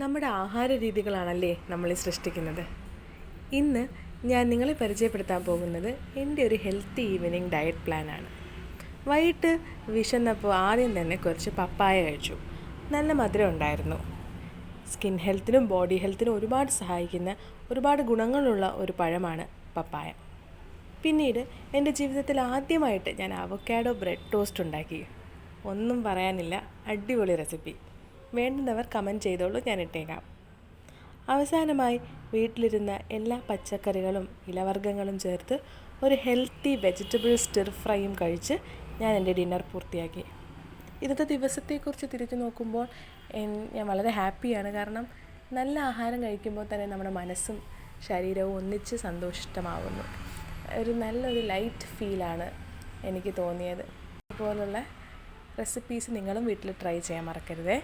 നമ്മുടെ ആഹാര രീതികളാണല്ലേ നമ്മളെ സൃഷ്ടിക്കുന്നത്. ഇന്ന് ഞാൻ നിങ്ങളെ പരിചയപ്പെടുത്താൻ പോകുന്നത് എൻ്റെ ഒരു ഹെൽത്തി ഈവനിങ് ഡയറ്റ് പ്ലാനാണ്. വൈകിട്ട് വിശന്നപ്പോൾ ആദ്യം തന്നെ കുറച്ച് പപ്പായ കഴിച്ചു. നല്ല മധുരം ഉണ്ടായിരുന്നു. സ്കിൻ ഹെൽത്തിനും ബോഡി ഹെൽത്തിനും ഒരുപാട് സഹായിക്കുന്ന ഒരുപാട് ഗുണങ്ങളുള്ള ഒരു പഴമാണ് പപ്പായ. പിന്നീട് എൻ്റെ ജീവിതത്തിൽ ആദ്യമായിട്ട് ഞാൻ അവോക്കാഡോ ബ്രെഡ് ടോസ്റ്റ് ഉണ്ടാക്കി. ഒന്നും പറയാനില്ല, അടിപൊളി റെസിപ്പി. വേണ്ടുന്നവർ കമൻറ്റ് ചെയ്തോളൂ, ഞാൻ ഇട്ടേക്കാം. അവസാനമായി വീട്ടിലിരുന്ന എല്ലാ പച്ചക്കറികളും ഇലവർഗ്ഗങ്ങളും ചേർത്ത് ഒരു ഹെൽത്തി വെജിറ്റബിൾ സ്റ്റിർ ഫ്രൈയും കഴിച്ച് ഞാൻ എൻ്റെ ഡിന്നർ പൂർത്തിയാക്കി. ഇന്നത്തെ ദിവസത്തെക്കുറിച്ച് തിരിച്ചു നോക്കുമ്പോൾ ഞാൻ വളരെ ഹാപ്പിയാണ്. കാരണം നല്ല ആഹാരം കഴിക്കുമ്പോൾ തന്നെ നമ്മുടെ മനസ്സും ശരീരവും ഒന്നിച്ച് സന്തുഷ്ടമാവുന്നു. നല്ലൊരു ലൈറ്റ് ഫീലാണ് എനിക്ക് തോന്നിയത്. ഇതുപോലുള്ള റെസിപ്പീസ് നിങ്ങളും വീട്ടിൽ ട്രൈ ചെയ്യാൻ മറക്കരുതേ.